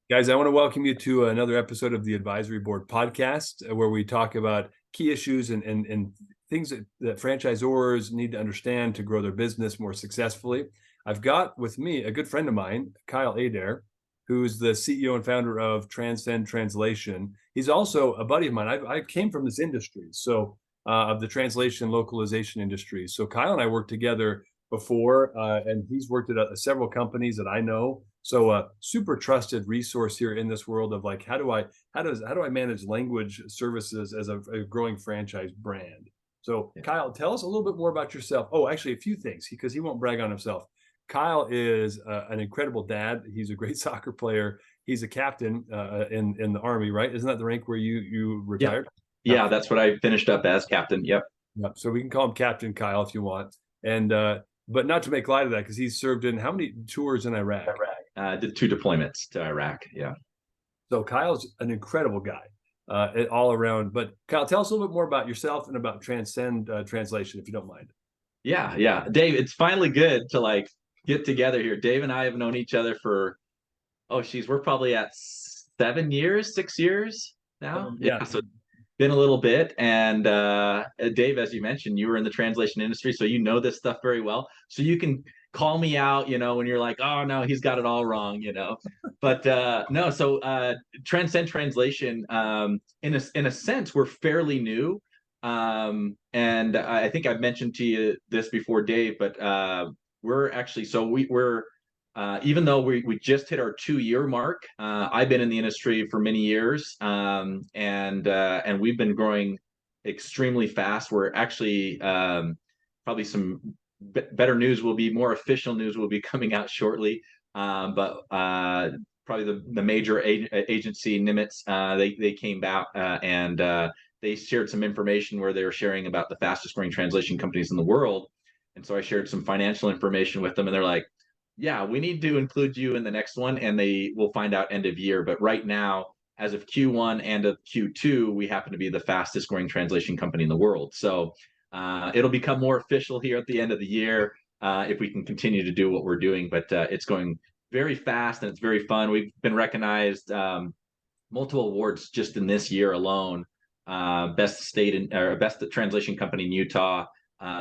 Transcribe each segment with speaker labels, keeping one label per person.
Speaker 1: Guys, I want to welcome you to another episode of the Advisory Board podcast, where we talk about key issues and things that franchisors need to understand to grow their business more successfully. I've got with me a good friend of mine, Kyle Adair, who's the CEO and founder of Transcend Translation. He's also a buddy of mine. I came from this industry, of the translation localization industry. So Kyle and I worked together before, and he's worked at several companies that I know. So a super trusted resource here in this world of like, how do I manage language services as a growing franchise brand? So
Speaker 2: Yeah.
Speaker 1: Kyle, tell us a little bit more about yourself. Oh, actually a few things because he won't brag on himself. Kyle is an incredible dad. He's a great soccer player. He's a captain in the Army, right? Isn't that the rank where you
Speaker 2: Yep.
Speaker 1: retired? Yeah.
Speaker 2: Yeah, that's what I finished up as captain. Yep.
Speaker 1: Yep. So we can call him Captain Kyle if you want. And but not to make light of that, because he's served in how many tours in Iraq?
Speaker 2: Did two deployments to Iraq. Yeah.
Speaker 1: So Kyle's an incredible guy, all around. But Kyle, tell us a little bit more about yourself and about Transcend Translation, if you don't mind.
Speaker 2: Yeah. Yeah. Dave, it's finally good to like get together here. Dave and I have known each other for, oh, geez, we're probably at 7 years, 6 years now. Yeah.
Speaker 1: Yeah.
Speaker 2: So been a little bit. And Dave, as you mentioned, you were in the translation industry, so you know this stuff very well. So you can call me out, when you're like, oh no, he's got it all wrong. But no, so Transcend Translation, in a sense, we're fairly new. And I think I've mentioned to you this before, Dave, but we're actually we're even though we just hit our 2 year mark. I've been in the industry for many years, and we've been growing extremely fast. We're actually probably some better news will be more official news will be coming out shortly. But probably the major agency Nimitz, they came back and they shared some information where they were sharing about the fastest growing translation companies in the world. And so I shared some financial information with them, and they're like, yeah, we need to include you in the next one, and they will find out end of year. But right now, as of Q1 and of Q2, we happen to be the fastest growing translation company in the world. So it'll become more official here at the end of the year if we can continue to do what we're doing. But it's going very fast and it's very fun. We've been recognized multiple awards just in this year alone. Best state or best translation company in Utah.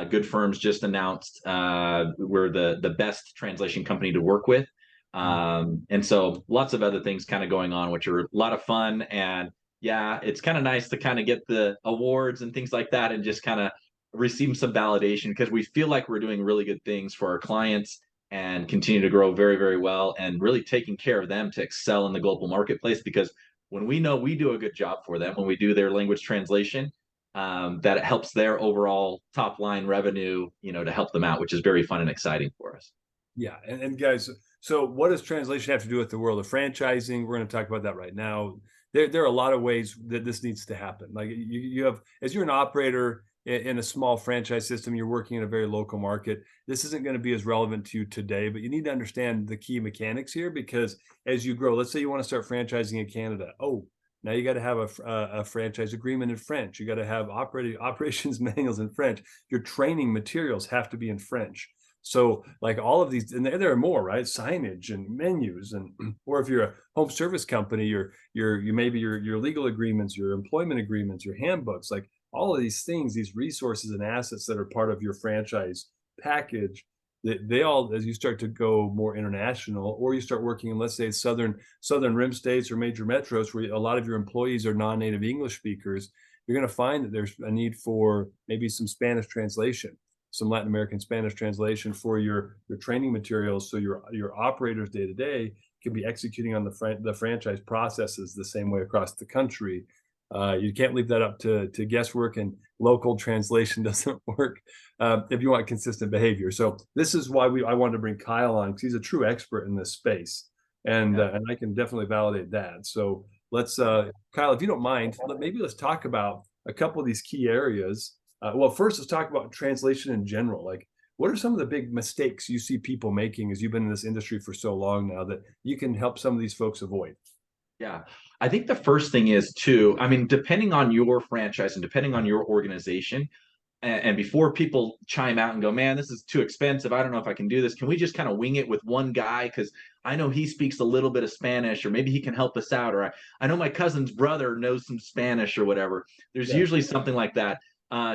Speaker 2: Good Firms just announced we're the best translation company to work with. And so lots of other things kind of going on, which are a lot of fun. And yeah, it's kind of nice to kind of get the awards and things like that and just kind of receive some validation because we feel like we're doing really good things for our clients and continue to grow very, very well and really taking care of them to excel in the global marketplace. Because when we know we do a good job for them, when we do their language translation, that it helps their overall top line revenue, to help them out, which is very fun and exciting for us.
Speaker 1: Yeah. And guys, so what does translation have to do with the world of franchising? We're going to talk about that right now. There are a lot of ways that this needs to happen. Like you have, as you're an operator in a small franchise system, you're working in a very local market. This isn't going to be as relevant to you today, but you need to understand the key mechanics here because as you grow, let's say you want to start franchising in Canada. Oh, now you got to have a franchise agreement in French. You got to have operations manuals in French. Your training materials have to be in French. So like all of these, and there are more, right? Signage and menus, and or if you're a home service company, you maybe your legal agreements, your employment agreements, your handbooks, like all of these things, these resources and assets that are part of your franchise package, they all, as you start to go more international, or you start working in, let's say, southern rim states or major metros where a lot of your employees are non-native English speakers, you're going to find that there's a need for maybe some Spanish translation, some Latin American Spanish translation for your training materials, so your operators day to day can be executing on the franchise processes the same way across the country. You can't leave that up to guesswork, and local translation doesn't work if you want consistent behavior. So this is why I wanted to bring Kyle on, because he's a true expert in this space, and I can definitely validate that. So let's, Kyle, if you don't mind, maybe let's talk about a couple of these key areas. Well, first, let's talk about translation in general. Like, what are some of the big mistakes you see people making as you've been in this industry for so long now that you can help some of these folks avoid?
Speaker 2: Yeah. I think the first thing is too, I mean, depending on your franchise and depending on your organization, and before people chime out and go, man, this is too expensive, I don't know if I can do this, can we just kind of wing it with one guy, because I know he speaks a little bit of Spanish, or maybe he can help us out, or I know my cousin's brother knows some Spanish or whatever. There's
Speaker 1: Yeah.
Speaker 2: usually something like that.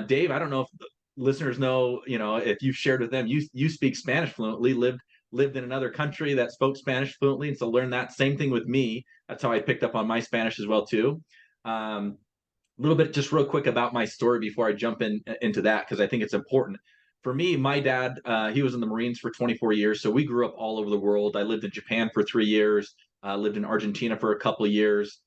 Speaker 2: Dave, I don't know if the listeners know, if you've shared with them, you speak Spanish fluently, lived in another country that spoke Spanish fluently, and so learned that. Same thing with me. That's how I picked up on my Spanish as well too. A little bit just real quick about my story before I jump into that, because I think it's important. For me, my dad, he was in the Marines for 24 years, so we grew up all over the world. I lived in Japan for 3 years, lived in Argentina for a couple of years.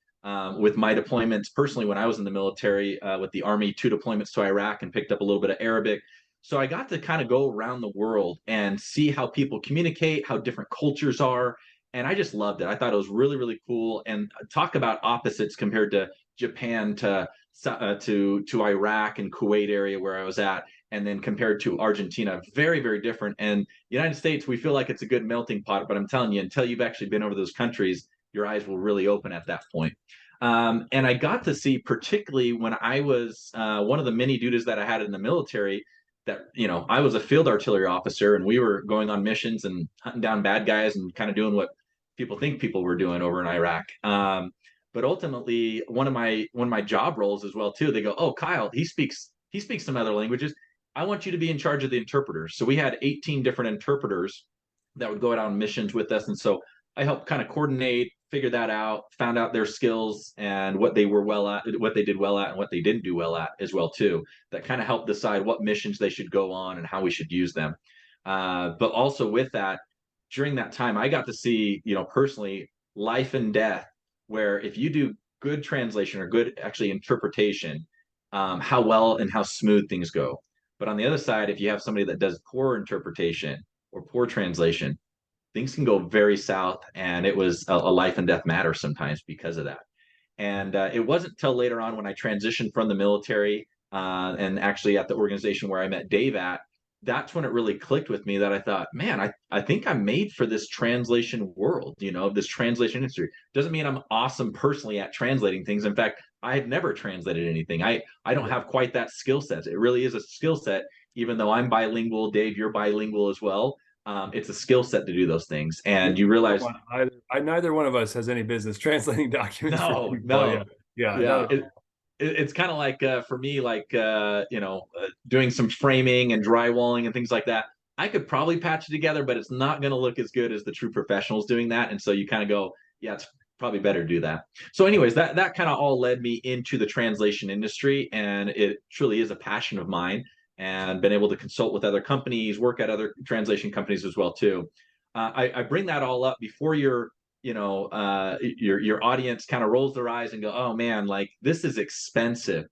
Speaker 2: With my deployments personally, when I was in the military, with the Army, 2 deployments to Iraq, and picked up a little bit of Arabic. So I got to kind of go around the world and see how people communicate, how different cultures are. And I just loved it. I thought it was really, really cool. And talk about opposites compared to Japan to Iraq and Kuwait area where I was at, and then compared to Argentina, very, very different. And United States, we feel like it's a good melting pot, but I'm telling you, until you've actually been over those countries, your eyes will really open at that point. And I got to see, particularly when I was one of the many duties that I had in the military, that I was a field artillery officer, and we were going on missions and hunting down bad guys and kind of doing what people think people were doing over in Iraq. But ultimately, one of my job roles as well too, they go, oh, Kyle, he speaks some other languages, I want you to be in charge of the interpreters. So we had 18 different interpreters that would go out on missions with us, and so I helped kind of coordinate, figure that out, found out their skills and what they were well at, what they did well at, and what they didn't do well at as well too. That kind of helped decide what missions they should go on and how we should use them. But also with that, during that time, I got to see, personally, life and death, where if you do good translation or good actually interpretation, how well and how smooth things go. But on the other side, if you have somebody that does poor interpretation or poor translation, things can go very south. And it was a life and death matter sometimes because of that. And it wasn't till later on when I transitioned from the military, and actually at the organization where I met Dave at, that's when it really clicked with me that I thought, man, I think I'm made for this translation world, this translation industry. Doesn't mean I'm awesome personally at translating things. In fact, I have never translated anything. I don't have quite that skill set. It really is a skill set, even though I'm bilingual. Dave, you're bilingual as well. It's a skill set to do those things. And you realize,
Speaker 1: Neither one of us has any business translating documents for
Speaker 2: no,
Speaker 1: people. Yeah,
Speaker 2: no,
Speaker 1: yeah, not
Speaker 2: yeah.
Speaker 1: at all.
Speaker 2: It's kind of like, for me, like, doing some framing and drywalling and things like that. I could probably patch it together, but it's not going to look as good as the true professionals doing that. And so you kind of go, yeah, it's probably better to do that. So, anyways, that kind of all led me into the translation industry, and it truly is a passion of mine. And been able to consult with other companies, work at other translation companies as well too. I bring that all up before your audience kind of rolls their eyes and go, oh man, like this is expensive.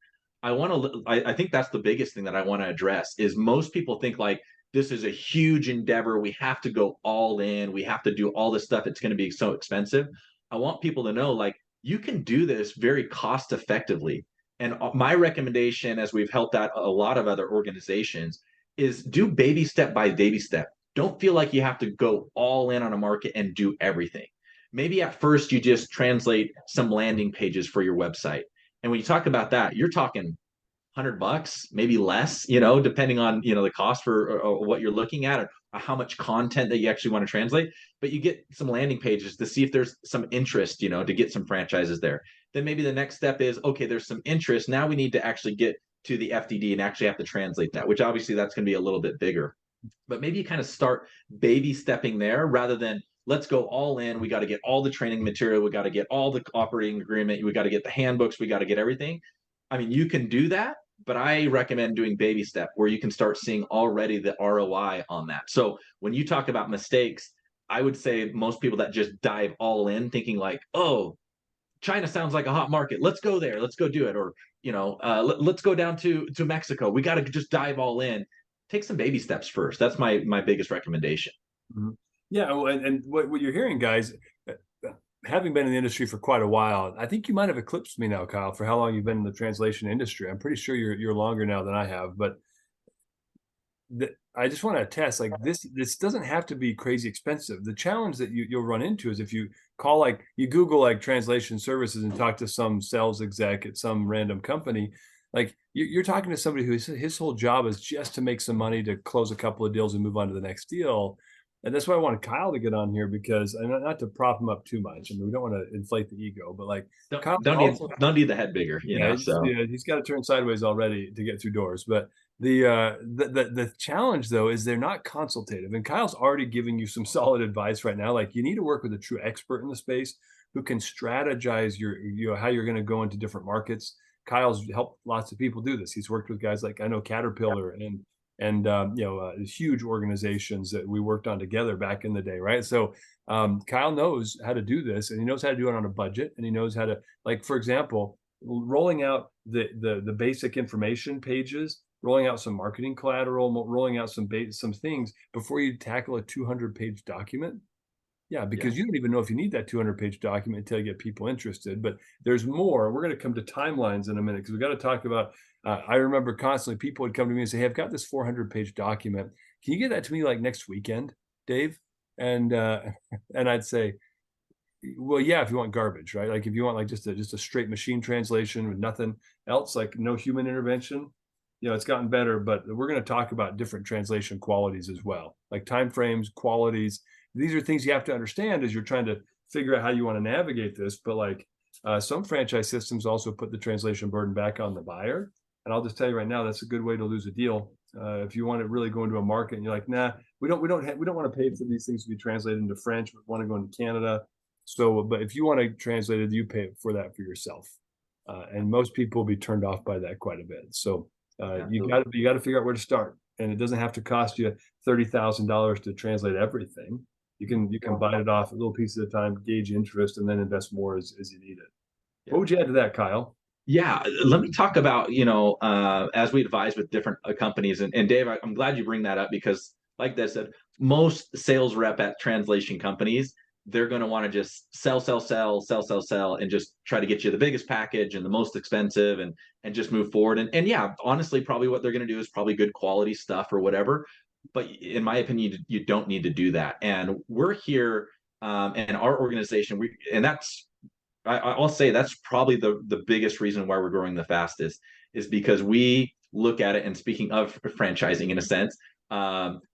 Speaker 2: I think that's the biggest thing that I want to address is most people think like this is a huge endeavor, we have to go all in, we have to do all this stuff, it's going to be so expensive. I want people to know, like, you can do this very cost effectively. And my recommendation, as we've helped out a lot of other organizations, is do baby step by baby step. Don't feel like you have to go all in on a market and do everything. Maybe at first you just translate some landing pages for your website. And when you talk about that, you're talking $100, maybe less, depending on, the cost for or what you're looking at, or how much content that you actually want to translate. But you get some landing pages to see if there's some interest, to get some franchises there. Then maybe the next step is, okay, there's some interest. Now we need to actually get to the FDD and actually have to translate that, which obviously that's going to be a little bit bigger. But maybe you kind of start baby stepping there rather than let's go all in. We got to get all the training material. We got to get all the operating agreement. We got to get the handbooks. We got to get everything. I mean, you can do that, but I recommend doing baby step where you can start seeing already the ROI on that. So when you talk about mistakes, I would say most people that just dive all in thinking like, oh, China sounds like a hot market. Let's go there. Let's go do it. Or, let's go down to Mexico. We got to just dive all in. Take some baby steps first. That's my biggest recommendation.
Speaker 1: Mhm. Yeah, and what you're hearing, guys, having been in the industry for quite a while, I think you might have eclipsed me now, Kyle, for how long you've been in the translation industry. I'm pretty sure you're longer now than I have, but I just want to attest, like this doesn't have to be crazy expensive. The challenge that you'll run into is if you call, like, you Google like translation services and talk to some sales exec at some random company, Like you're talking to somebody who his whole job is just to make some money to close a couple of deals and move on to the next deal. And that's why I wanted Kyle to get on here because, and not to prop him up too much. I mean, we don't want to inflate the ego, but like
Speaker 2: Don't
Speaker 1: Kyle
Speaker 2: don't need
Speaker 1: also,
Speaker 2: don't need the head bigger, you
Speaker 1: yeah,
Speaker 2: know. So
Speaker 1: he's got to turn sideways already to get through doors. But the challenge though is they're not consultative, and Kyle's already giving you some solid advice right now. Like you need to work with a true expert in the space who can strategize how you're going to go into different markets. Kyle's helped lots of people do this. He's worked with guys like I know Caterpillar and huge organizations that we worked on together back in the day, right? So Kyle knows how to do this, and he knows how to do it on a budget, and he knows how to, like, for example, rolling out the basic information pages, rolling out some marketing collateral, rolling out some things before you tackle a 200-page document. Yeah,
Speaker 2: yeah,
Speaker 1: because you don't even know if you need that 200-page document until you get people interested. But there's more. We're going to come to timelines in a minute because we got to talk about. I remember constantly people would come to me and say, "Hey, I've got this 400-page document. Can you get that to me like next weekend, Dave?" And and I'd say, "Well, yeah, if you want garbage, right? Like if you want like just a straight machine translation with nothing else, like no human intervention." It's gotten better, but we're going to talk about different translation qualities as well, like time frames, qualities. These are things you have to understand as you're trying to figure out how you want to navigate this. But like some franchise systems also put the translation burden back on the buyer. And I'll just tell you right now, that's a good way to lose a deal. If you want to really go into a market and you're like, nah, we don't want to pay for these things to be translated into French. We want to go into Canada. So, but if you want to translate it, you pay for that for yourself. And most people will be turned off by that quite a bit. So you got to figure out where to start, and it doesn't have to cost you $30,000 to translate everything. You can bite it off a little piece at a time, gauge interest, and then invest more as you need it.
Speaker 2: yeah.
Speaker 1: What would you add to that, Kyle?
Speaker 2: Yeah, let me talk about, as we advise with different companies. And Dave, I'm glad you bring that up because, like I said, most sales rep at translation companies, they're going to want to just sell, sell, sell, sell, sell, sell, and just try to get you the biggest package and the most expensive and just move forward. And yeah, honestly, probably what they're going to do is probably good quality stuff or whatever. But in my opinion, you don't need to do that. And we're here, and our organization, and I'll say that's probably the biggest reason why we're growing the fastest is because we look at it. And speaking of franchising, in a sense,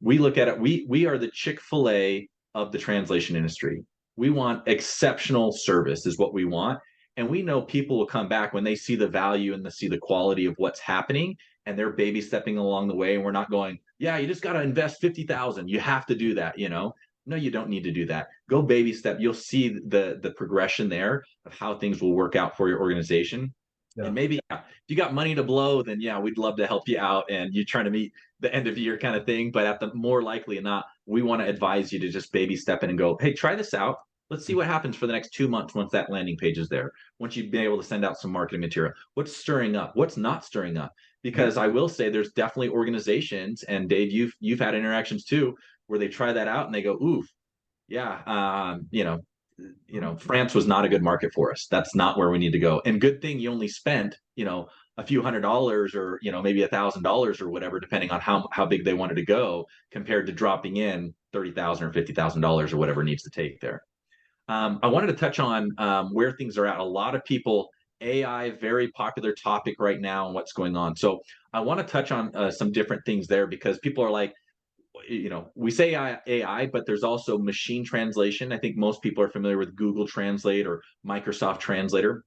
Speaker 2: we look at it. We are the Chick-fil-A of the translation industry. We want exceptional service, is what we want, and we know people will come back when they see the value and they see the quality of what's happening, and they're baby stepping along the way. And we're not going, yeah, you just got to invest 50,000. You have to do that, No, you don't need to do that. Go baby step. You'll see the progression there of how things will work out for your organization.
Speaker 1: Yeah.
Speaker 2: And maybe if you got money to blow, then yeah, we'd love to help you out and you're trying to meet the end of the year kind of thing. But at the more likely than not, we want to advise you to just baby step in and go, hey, try this out. Let's see what happens for the next 2 months once that landing page is there. Once you've been able to send out some marketing material, what's stirring up, what's not stirring up. Because I will say there's definitely organizations, and Dave, you've had interactions too, where they try that out and they go, oof, yeah, France was not a good market for us. That's not where we need to go. And good thing you only spent, a few $100 or, maybe $1,000 or whatever, depending on how big they wanted to go compared to dropping in $30,000 or $50,000 or whatever needs to take there. I wanted to touch on where things are at. A lot of people, AI, very popular topic right now and what's going on. So I want to touch on some different things there because people are like, we say AI, but there's also machine translation. I think most people are familiar with Google Translate or Microsoft Translator.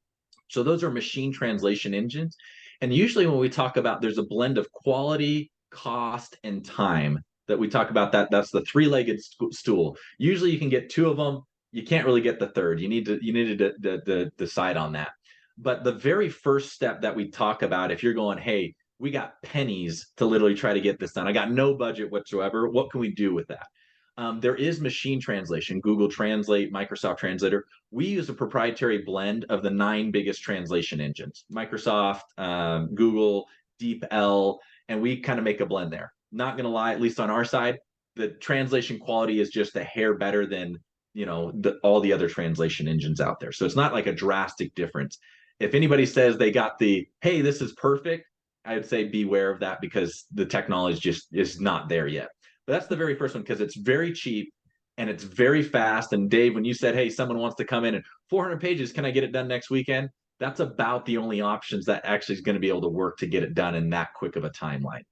Speaker 2: So those are machine translation engines. And usually when we talk about, there's a blend of quality, cost, and time that we talk about. That's the three-legged stool. Usually you can get two of them. You can't really get the third. You need to decide on that. But the very first step that we talk about, if you're going, hey, we got pennies to literally try to get this done. I got no budget whatsoever. What can we do with that? There is machine translation, Google Translate, Microsoft Translator. We use a proprietary blend of the 9 biggest translation engines, Microsoft, Google, DeepL, and we kind of make a blend there. Not going to lie, at least on our side, the translation quality is just a hair better than all the other translation engines out there. So it's not like a drastic difference. If anybody says they got hey, this is perfect, I would say beware of that because the technology just is not there yet. But that's the very first one because it's very cheap and it's very fast. And Dave, when you said, hey, someone wants to come in and 400 pages, can I get it done next weekend? that's about the only options that actually is going to be able to work to get it done in that quick of a timeline.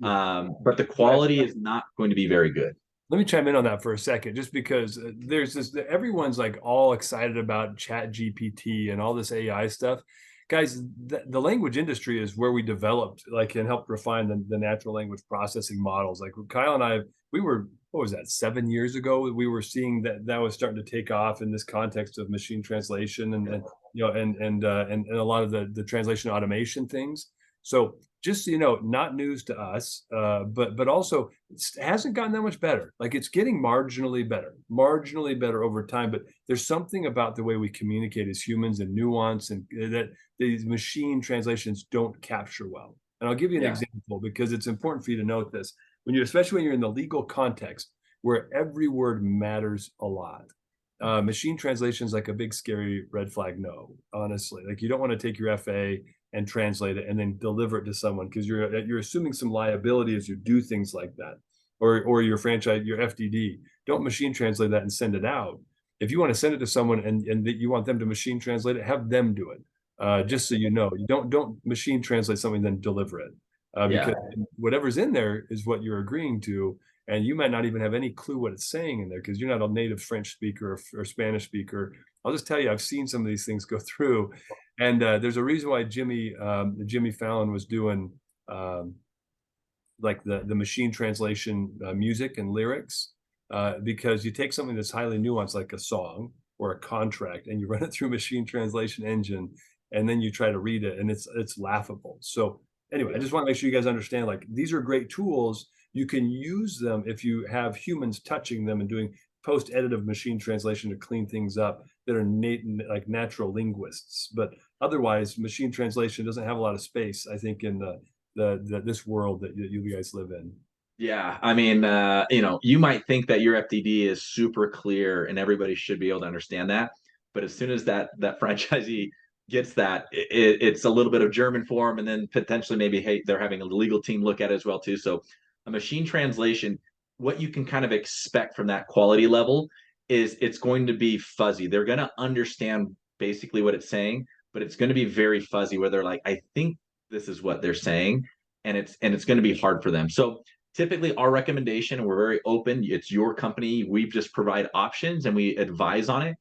Speaker 1: Yeah.
Speaker 2: But the quality is not going to be very good.
Speaker 1: Let me chime in on that for a second, just because there's this, everyone's like all excited about Chat GPT and all this AI stuff. Guys, the language industry is where we developed, like, and helped refine the natural language processing models. Like Kyle and I, we were, what was that, 7 years ago? We were seeing that that was starting to take off in this context of machine translation and you know, and a lot of the translation automation things. So just so you know, not news to us, but also it hasn't gotten that much better. Like it's getting marginally better over time. But there's something about the way we communicate as humans and nuance, and that these machine translations don't capture well. And I'll give you an example because it's important for you to note this when you, especially when you're in the legal context where every word matters a lot. Machine translation is like a big scary red flag. No, honestly, like you don't want to take your FA and translate it and then deliver it to someone because you're assuming some liability as you do things like that, or your franchise, your FDD. Don't machine translate that and send it out. If you want to send it to someone and that you want them to machine translate it, have them do it. Just so you know, you don't machine translate something then deliver it, because whatever's in there is what you're agreeing to, and you might not even have any clue what it's saying in there because you're not a native French speaker or Spanish speaker. I'll just tell you, I've seen some of these things go through, and there's a reason why Jimmy Fallon was doing like the machine translation music and lyrics, because you take something that's highly nuanced like a song or a contract and you run it through a machine translation engine, and then you try to read it, and it's laughable. So anyway, I just want to make sure you guys understand, like, these are great tools. You can use them if you have humans touching them and doing post-editive machine translation to clean things up that are like natural linguists. But otherwise, machine translation doesn't have a lot of space, I think, in this world that you guys live in.
Speaker 2: Yeah, I mean, you know, you might think that your FDD is super clear and everybody should be able to understand that, but as soon as that franchisee gets that, it's a little bit of German form, and then potentially maybe, hey, they're having a legal team look at it as well too. So a machine translation, what you can kind of expect from that quality level is it's going to be fuzzy. They're going to understand basically what it's saying, but it's going to be very fuzzy where they're like, I think this is what they're saying, and it's going to be hard for them. So typically our recommendation, and we're very open, it's your company, we just provide options and we advise on it.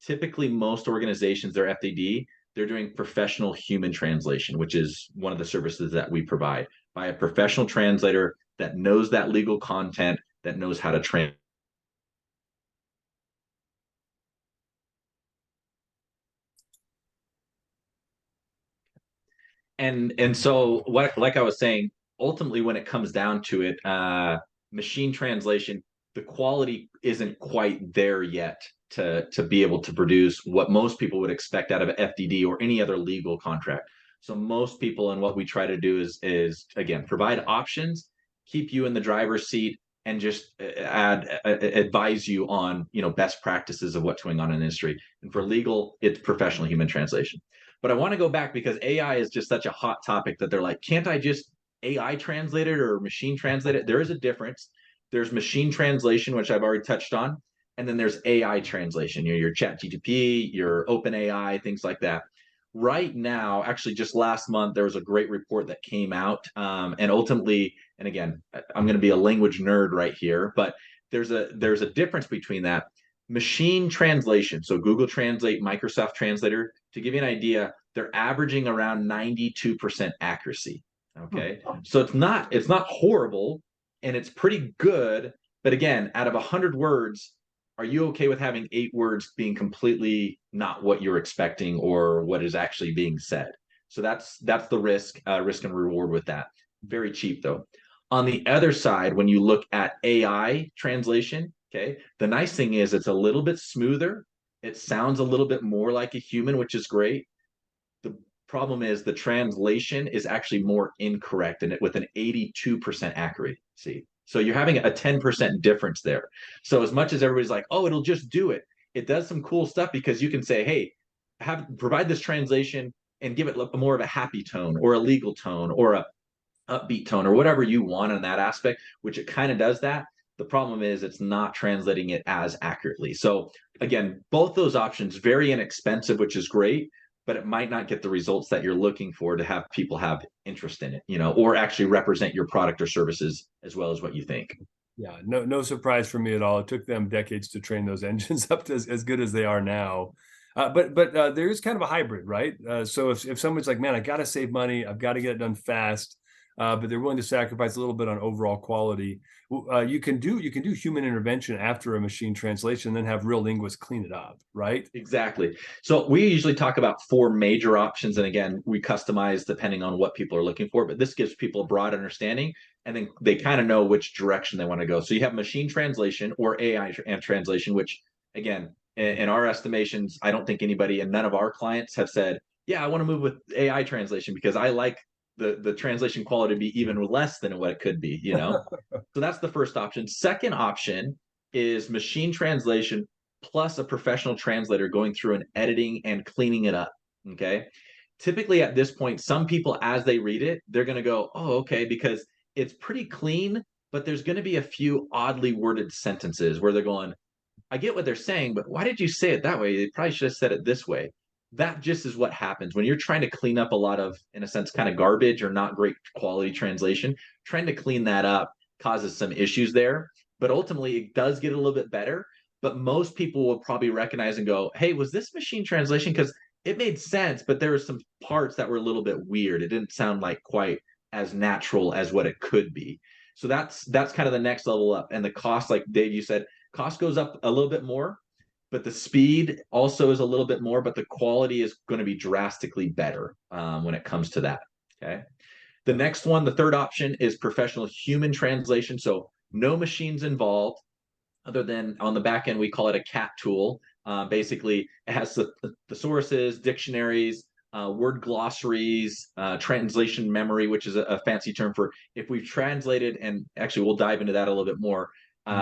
Speaker 2: Typically most organizations, their FDD, they're doing professional human translation, which is one of the services that we provide, by a professional translator that knows that legal content, that knows how to translate. And so what, like I was saying, ultimately when it comes down to it, machine translation, the quality isn't quite there yet to be able to produce what most people would expect out of an FDD or any other legal contract. So most people, and what we try to do is again provide options, keep you in the driver's seat, and just advise you on, you know, best practices of what's going on in the industry. And for legal, it's professional human translation. But I want to go back because AI is just such a hot topic that they're like, can't I just AI translate it or machine translate it? There is a difference. There's machine translation, which I've already touched on, and then there's AI translation, your Chat GTP, your OpenAI, things like that. Right now, actually, just last month, there was a great report that came out, and ultimately, and again, I'm going to be a language nerd right here, but there's a difference between that machine translation. So Google Translate, Microsoft Translator, to give you an idea, they're averaging around 92% accuracy. Okay, so it's not horrible, and it's pretty good. But again, out of 100 words, are you okay with having 8 words being completely not what you're expecting or what is actually being said? So that's the risk and reward with that. Very cheap though. On the other side, when you look at AI translation, okay, the nice thing is it's a little bit smoother. It sounds a little bit more like a human, which is great. The problem is the translation is actually more incorrect, and with an 82% accuracy. So you're having a 10% difference there. So as much as everybody's like, oh, it'll just do it, it does some cool stuff because you can say, hey, provide this translation and give it more of a happy tone or a legal tone or a upbeat tone or whatever you want on that aspect, which it kind of does that. The problem is it's not translating it as accurately. So again, both those options, very inexpensive, which is great, but it might not get the results that you're looking for to have people have interest in it, or actually represent your product or services as well as what you think.
Speaker 1: Yeah, no surprise for me at all. It took them decades to train those engines up to as good as they are now. But there is kind of a hybrid, right? So if someone's like, man, I got to save money, I've got to get it done fast, but they're willing to sacrifice a little bit on overall quality, you can do human intervention after a machine translation, then have real linguists clean it up, right?
Speaker 2: Exactly. So we usually talk about four major options. And again, we customize depending on what people are looking for, but this gives people a broad understanding and then they kind of know which direction they want to go. So you have machine translation or AI and translation, which again, in our estimations, I don't think anybody and none of our clients have said, yeah, I want to move with AI translation because I like the translation quality to be even less than what it could be. So that's the first option. Second option is machine translation plus a professional translator going through and editing and cleaning it up. Okay. Typically at this point, some people, as they read it, they're going to go, oh, okay, because it's pretty clean, but there's going to be a few oddly worded sentences where they're going, I get what they're saying, but why did you say it that way? They probably should have said it this way. That just is what happens when you're trying to clean up a lot of, in a sense, kind of garbage or not great quality translation. Trying to clean that up causes some issues there, but ultimately it does get a little bit better. But most people will probably recognize and go, hey, was this machine translation? Because it made sense, but there were some parts that were a little bit weird. It didn't sound like quite as natural as what it could be. So that's kind of the next level up. And the cost, like Dave, you said, cost goes up a little bit more, but the speed also is a little bit more, but the quality is going to be drastically better when it comes to that. Okay. The next one, the third option is professional human translation. So no machines involved other than on the back end, we call it a CAT tool. Basically, it has the thesauruses, dictionaries, word glossaries, translation memory, which is a fancy term for if we've translated, and actually we'll dive into that a little bit more,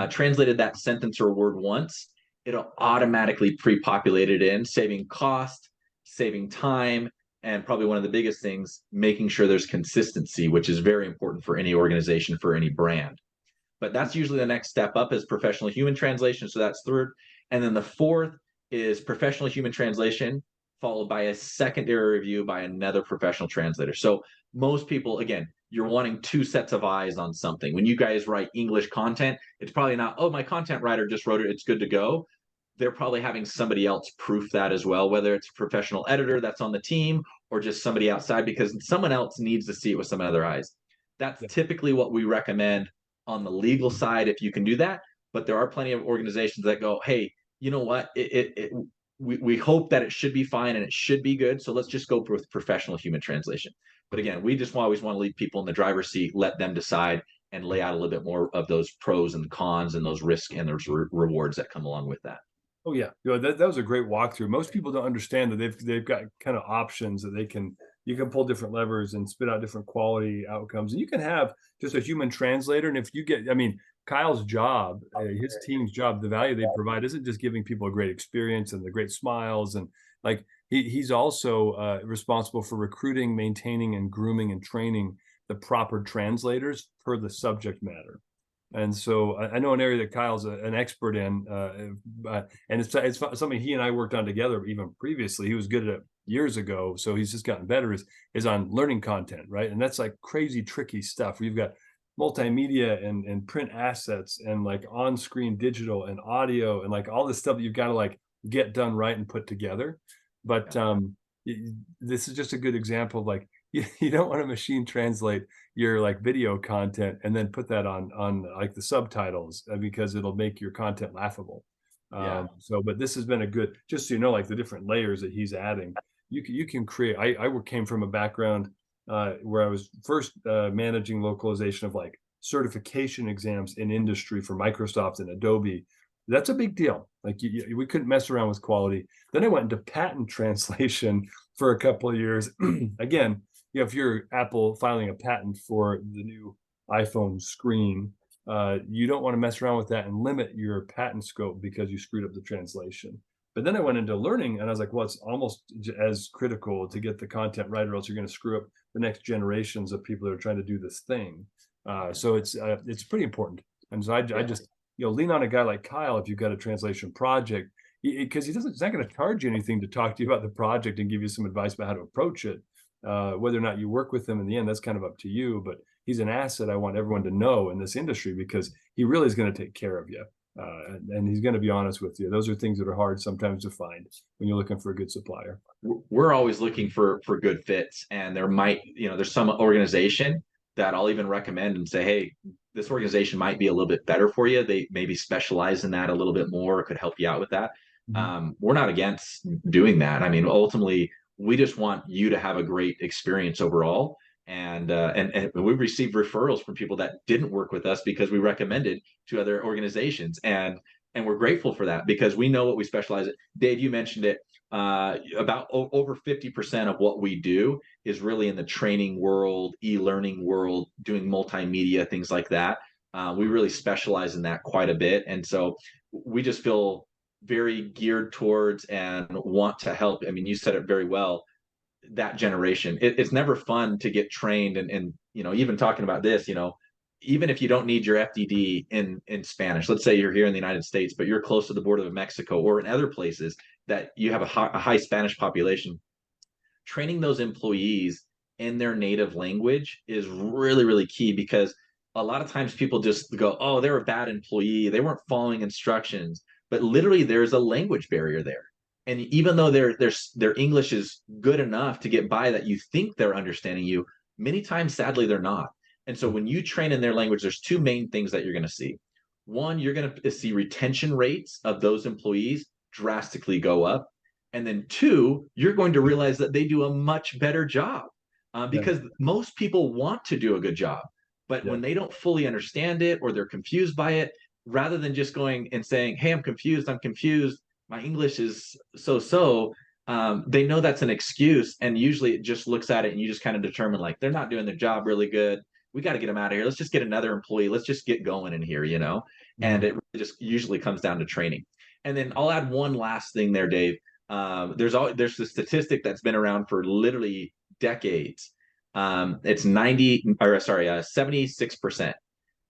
Speaker 2: translated that sentence or word once, it'll automatically pre-populate it in, saving cost, saving time, and probably one of the biggest things, making sure there's consistency, which is very important for any organization, for any brand. But that's usually the next step up is professional human translation. So that's third. And then the fourth is professional human translation, followed by a secondary review by another professional translator. So most people, again, you're wanting two sets of eyes on something. When you guys write English content, it's probably not, oh, my content writer just wrote it, it's good to go. They're probably having somebody else proof that as well, whether it's a professional editor that's on the team or just somebody outside, because someone else needs to see it with some other eyes. That's typically what we recommend on the legal side if you can do that. But there are plenty of organizations that go, hey, you know what? We hope that it should be fine and it should be good. So let's just go with professional human translation. But again, we just always want to leave people in the driver's seat, let them decide and lay out a little bit more of those pros and cons and those risks and those rewards that come along with that.
Speaker 1: Oh yeah, that was a great walkthrough. Most people don't understand that they've got kind of options that you can pull different levers and spit out different quality outcomes. And you can have just a human translator. And if you get, I mean, Kyle's job, his team's job, the value they provide isn't just giving people a great experience and the great smiles. And like he's also responsible for recruiting, maintaining, and grooming and training the proper translators per the subject matter. And so I know an area that Kyle's an expert in, and it's something he and I worked on together even previously. He was good at it years ago, so he's just gotten better. Is on learning content, right? And that's like crazy tricky stuff. Where you've got multimedia and print assets and like on-screen digital and audio and like all this stuff that you've got to like get done right and put together. But this is just a good example of like you don't want to machine translate your like video content and then put that on like the subtitles because it'll make your content laughable. So, but this has been a good, just so you know, like the different layers that he's adding. You can create. I came from a background where I was first managing localization of like certification exams in industry for Microsoft and Adobe. That's a big deal. Like we couldn't mess around with quality. Then I went into patent translation for a couple of years. Again, if you're Apple filing a patent for the new iPhone screen, you don't want to mess around with that and limit your patent scope because you screwed up the translation. But then I went into learning and I was like, well, it's almost as critical to get the content right or else you're going to screw up the next generations of people that are trying to do this thing. So it's pretty important. And so I just, lean on a guy like Kyle if you've got a translation project. because he's not going to charge you anything to talk to you about the project and give you some advice about how to approach it. Whether or not you work with him in the end, that's kind of up to you. But he's an asset I want everyone to know in this industry, because he really is going to take care of you. And he's going to be honest with you. Those are things that are hard sometimes to find when you're looking for a good supplier.
Speaker 2: We're always looking for good fits, and there's some organization that I'll even recommend and say, hey, this organization might be a little bit better for you. They maybe specialize in that a little bit more, could help you out with that. We're not against doing that. I mean, ultimately, we just want you to have a great experience overall. And we've received referrals from people that didn't work with us because we recommended to other organizations, and we're grateful for that because we know what we specialize in. Dave, you mentioned it. About over 50% of what we do is really in the training world, e-learning world, doing multimedia, things like that. We really specialize in that quite a bit, and so we just feel very geared towards and want to help. I mean, you said it very well, that generation. It's never fun to get trained, and even talking about this, even if you don't need your FDD in Spanish, let's say you're here in the United States, but you're close to the border of Mexico or in other places that you have a high Spanish population, training those employees in their native language is really, really key, because a lot of times people just go, oh, they're a bad employee, they weren't following instructions, but literally there's a language barrier there. And even though their English is good enough to get by that you think they're understanding you, many times, sadly, they're not. And so when you train in their language, there's two main things that you're going to see. One, you're going to see retention rates of those employees drastically go up. And then two, you're going to realize that they do a much better job, because most people want to do a good job. But when they don't fully understand it or they're confused by it, rather than just going and saying, hey, I'm confused, my English is so, they know that's an excuse. And usually it just looks at it and you just kind of determine, like, they're not doing their job really good. We got to get them out of here. Let's just get another employee. Let's just get going in here, and it really just usually comes down to training. And then I'll add one last thing there, Dave. There's a statistic that's been around for literally decades. It's 76%.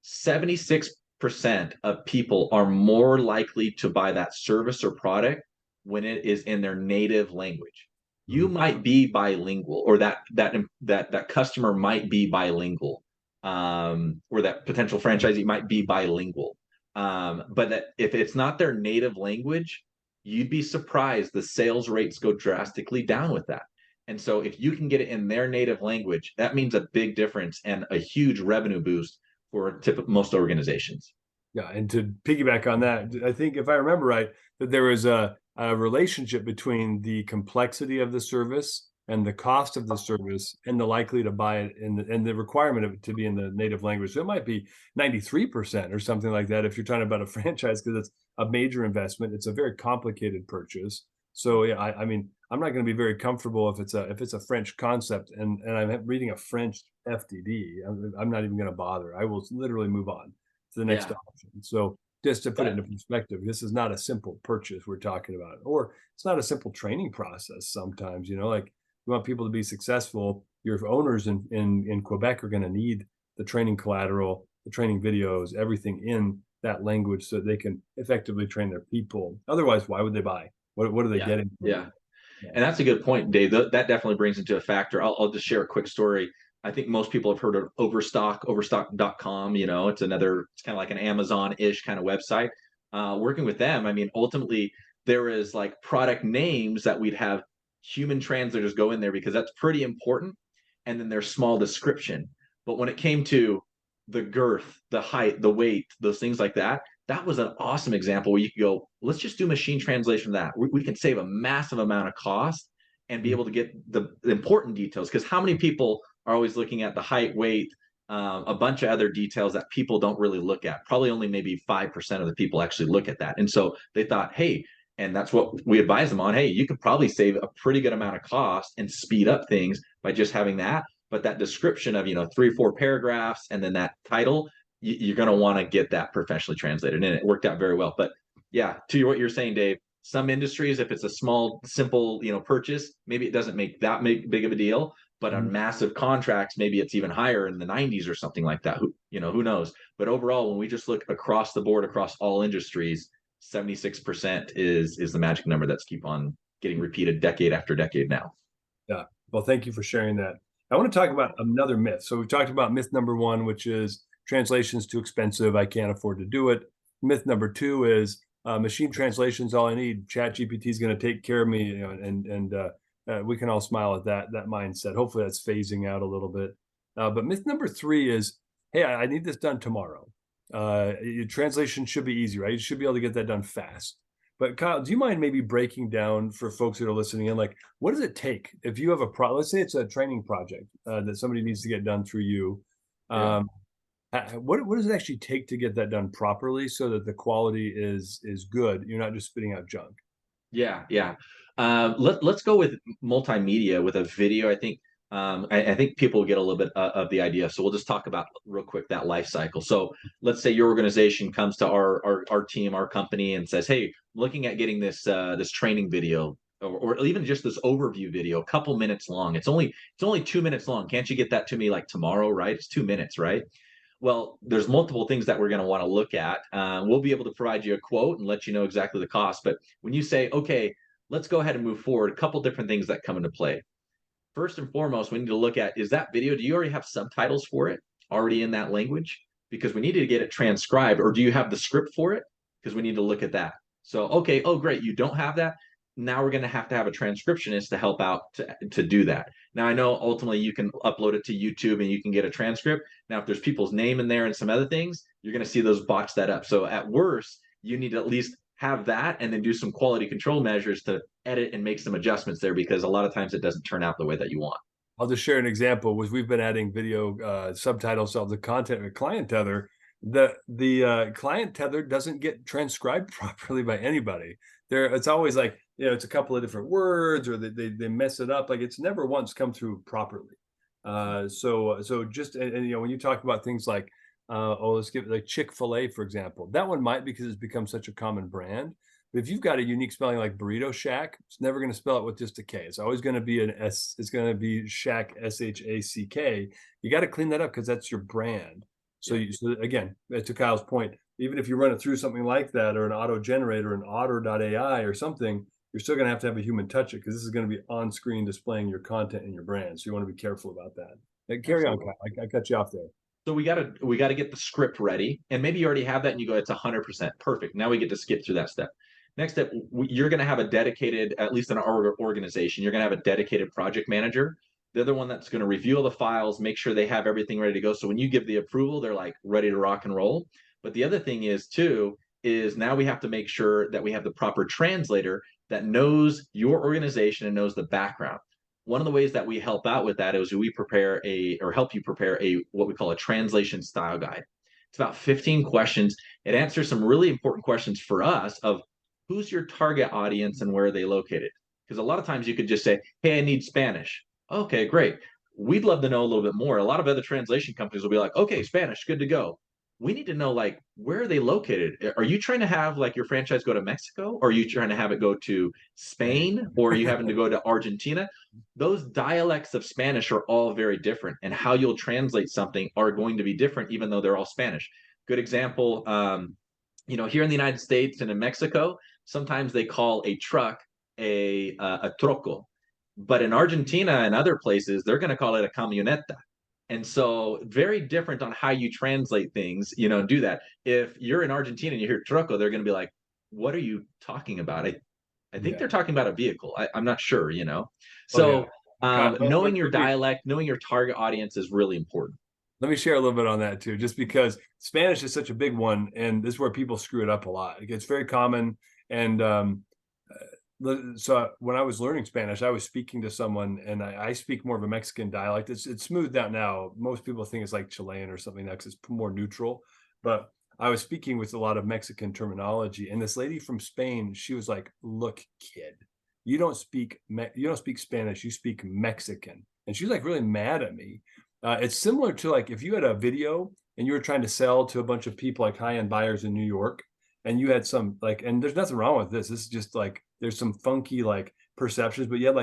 Speaker 2: 76% of people are more likely to buy that service or product when it is in their native language. You might be bilingual, or that customer might be bilingual, or that potential franchisee might be bilingual. But that if it's not their native language, you'd be surprised the sales rates go drastically down with that. And so if you can get it in their native language, that means a big difference and a huge revenue boost for most organizations.
Speaker 1: Yeah, and to piggyback on that, I think if I remember right, that there was a relationship between the complexity of the service and the cost of the service and the likely to buy it and the requirement of it to be in the native language. So it might be 93% or something like that if you're talking about a franchise, because it's a major investment. It's a very complicated purchase. So yeah, I mean, I'm not going to be very comfortable if it's a French concept and I'm reading a French FDD. I'm not even going to bother. I will literally move on to the next option. So just to put it into perspective, this is not a simple purchase we're talking about, or it's not a simple training process. Sometimes, like, you want people to be successful. Your owners in Quebec are going to need the training collateral, the training videos, everything in that language so they can effectively train their people. Otherwise, why would they buy? What are they getting?
Speaker 2: Yeah. And that's a good point, Dave. That definitely brings into a factor. I'll just share a quick story. I think most people have heard of Overstock, overstock.com. It's kind of like an Amazon-ish kind of website. Working with them, I mean, ultimately, there is like product names that we'd have human translators go in there because that's pretty important. And then there's small description. But when it came to the girth, the height, the weight, those things like that, that was an awesome example where you could go, let's just do machine translation of that. We can save a massive amount of cost and be able to get the important details. Because how many people are always looking at the height, weight, a bunch of other details that people don't really look at? Probably only maybe 5% of the people actually look at that. And so they thought, hey, and that's what we advise them on. Hey, you could probably save a pretty good amount of cost and speed up things by just having that. But that description of, 3 or 4 paragraphs and then that title, you're going to want to get that professionally translated. And it worked out very well. But yeah, to what you're saying, Dave, some industries, if it's a small, simple, purchase, maybe it doesn't make that big of a deal. But on massive contracts, maybe it's even higher in the 90s or something like that. Who knows? But overall, when we just look across the board, across all industries, 76% is the magic number that's keep on getting repeated decade after decade now.
Speaker 1: Yeah. Well, thank you for sharing that. I want to talk about another myth. So we've talked about myth number one, which is translation's too expensive. I can't afford to do it. Myth number two is machine translation's all I need. Chat GPT is going to take care of me, you know, and we can all smile at that mindset. Hopefully that's phasing out a little bit. But myth number three is, hey, I need this done tomorrow. Translation should be easy, right? You should be able to get that done fast. But Kyle, do you mind maybe breaking down for folks that are listening in, like, what does it take if you have let's say it's a training project that somebody needs to get done through you.
Speaker 2: Yeah.
Speaker 1: What does it actually take to get that done properly so that the quality is good? You're not just spitting out junk.
Speaker 2: Yeah, yeah. Let's go with multimedia with a video. I think I think people get a little bit of the idea. So we'll just talk about real quick that life cycle. So let's say your organization comes to our team, our company, and says, "Hey, looking at getting this training video, or even just this overview video, a couple minutes long. It's only 2 minutes long. Can't you get that to me like tomorrow? Right? It's 2 minutes, right?" Well, there's multiple things that we're going to want to look at. We'll be able to provide you a quote and let you know exactly the cost. But when you say, okay, let's go ahead and move forward, a couple different things that come into play. First and foremost, we need to look at, is that video, do you already have subtitles for it already in that language? Because we need to get it transcribed, or do you have the script for it? Because we need to look at that. So, okay, oh, great, you don't have that. Now we're going to have a transcriptionist to help out to do that. Now, I know ultimately you can upload it to YouTube and you can get a transcript. Now, if there's people's name in there and some other things, you're going to see those botch that up. So at worst, you need to at least have that and then do some quality control measures to edit and make some adjustments there, because a lot of times it doesn't turn out the way that you want.
Speaker 1: I'll just share an example. Was we've been adding video subtitles of the content with Client Tether. The Client Tether doesn't get transcribed properly by anybody. It's always like, you know, it's a couple of different words, or they mess it up. Like, it's never once come through properly. So just and you know, when you talk about things like let's give like Chick-fil-A, for example, that one might, because it's become such a common brand. But if you've got a unique spelling like Burrito Shack, it's never going to spell it with just a K. It's always going to be an S. It's going to be Shack, SHACK. You got to clean that up because that's your brand. So, so again, to Kyle's point, even if you run it through something like that, or an auto generator, an otter.ai or something, you're still going to have a human touch it, because this is going to be on screen displaying your content and your brand. So you want to be careful about that. Carry on, Kyle. I cut you off there.
Speaker 2: So we gotta get the script ready, and maybe you already have that, and you go, it's 100% perfect. Now we get to skip through that step. Next step, you're going to have a dedicated, at least in our organization, you're going to have a dedicated project manager. They're the one that's going to review all the files, make sure they have everything ready to go. So when you give the approval, they're like ready to rock and roll. But the other thing is too, is now we have to make sure that we have the proper translator that knows your organization and knows the background. One of the ways that we help out with that is we help you prepare what we call a translation style guide. It's about 15 questions. It answers some really important questions for us of who's your target audience and where are they located? Because a lot of times you could just say, hey, I need Spanish. Okay, great. We'd love to know a little bit more. A lot of other translation companies will be like, okay, Spanish, good to go. We need to know, like, where are they located? Are you trying to have like your franchise go to Mexico? Or are you trying to have it go to Spain? Or are you having to go to Argentina? Those dialects of Spanish are all very different, and how you'll translate something are going to be different, even though they're all Spanish. Good example, here in the United States and in Mexico, sometimes they call a truck a troco, but in Argentina and other places, they're going to call it a camioneta. And so very different on how you translate things, do that. If you're in Argentina and you hear troco, they're going to be like, what are you talking about? I think they're talking about a vehicle. I'm not sure, So knowing your dialect, knowing your target audience is really important.
Speaker 1: Let me share a little bit on that too, just because Spanish is such a big one, and this is where people screw it up a lot. It's very common. And so when I was learning Spanish, I was speaking to someone, and I speak more of a Mexican dialect. It's smoothed out now. Most people think it's like Chilean or something else. It's more neutral. But I was speaking with a lot of Mexican terminology, and this lady from Spain, she was like, "Look, kid, you don't speak Spanish. You speak Mexican." And she's like really mad at me. It's similar to like if you had a video and you were trying to sell to a bunch of people, like high-end buyers in New York, and you had some and there's nothing wrong with this. This is just like there's some funky like perceptions, but you had